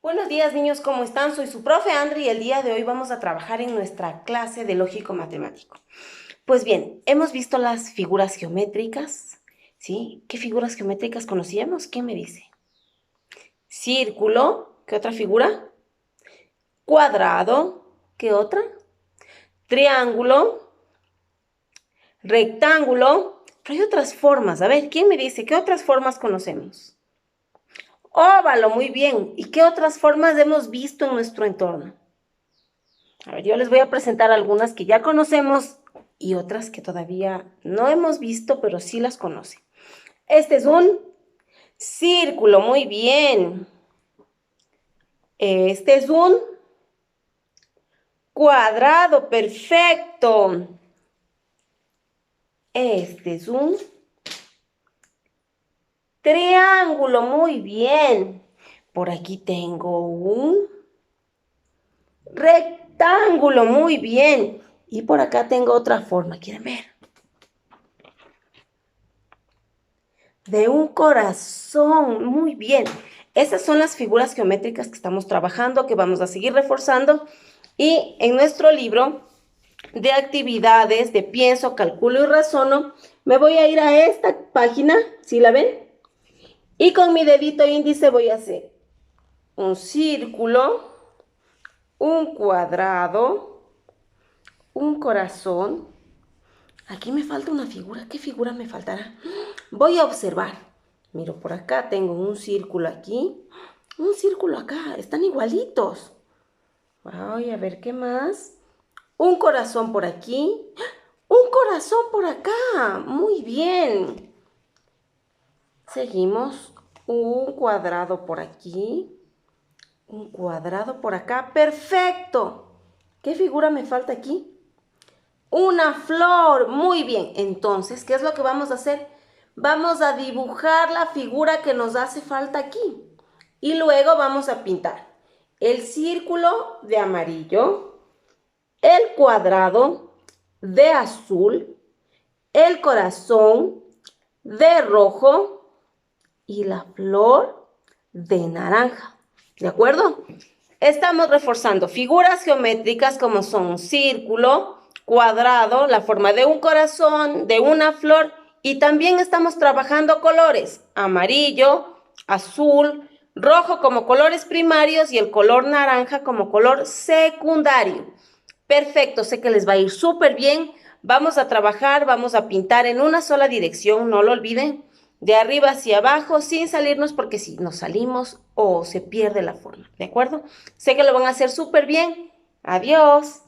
Buenos días, niños, ¿cómo están? Soy su profe Andri y el día de hoy vamos a trabajar en nuestra clase de lógico matemático. Pues bien, hemos visto las figuras geométricas, ¿sí? ¿Qué figuras geométricas conocíamos? ¿Quién me dice? Círculo, ¿qué otra figura? Cuadrado, ¿qué otra? Triángulo, rectángulo, pero hay otras formas. A ver, ¿quién me dice qué otras formas conocemos? Óvalo, muy bien. ¿Y qué otras formas hemos visto en nuestro entorno? A ver, yo les voy a presentar algunas que ya conocemos y otras que todavía no hemos visto, pero sí las conocen. Este es un círculo, muy bien. Este es un cuadrado, perfecto. Este es un triángulo, muy bien. Por aquí tengo un rectángulo, muy bien. Y por acá tengo otra forma, ¿quieren ver? De un corazón, muy bien. Esas son las figuras geométricas que estamos trabajando, que vamos a seguir reforzando. Y en nuestro libro de actividades de pienso, calculo y razono, me voy a ir a esta página, ¿sí la ven? Y con mi dedito índice voy a hacer un círculo, un cuadrado, un corazón. Aquí me falta una figura. ¿Qué figura me faltará? Voy a observar. Miro por acá, tengo un círculo aquí, un círculo acá. Están igualitos. Voy a ver qué más. Un corazón por aquí. Un corazón por acá. Muy bien. Seguimos. Un cuadrado por aquí. Un cuadrado por acá. Perfecto. ¿Qué figura me falta aquí? Una flor, muy bien. Entonces, ¿qué es lo que vamos a hacer? Vamos a dibujar la figura que nos hace falta aquí. Y luego vamos a pintar el círculo de amarillo, el cuadrado de azul, el corazón de rojo y la flor de naranja. ¿De acuerdo? Estamos reforzando figuras geométricas como son círculo, cuadrado, la forma de un corazón, de una flor, y también estamos trabajando colores, amarillo, azul, rojo como colores primarios y el color naranja como color secundario. Perfecto, sé que les va a ir súper bien. Vamos a trabajar, vamos a pintar en una sola dirección, no lo olviden, de arriba hacia abajo, sin salirnos, porque si nos salimos o se pierde la forma, ¿de acuerdo? Sé que lo van a hacer súper bien. Adiós.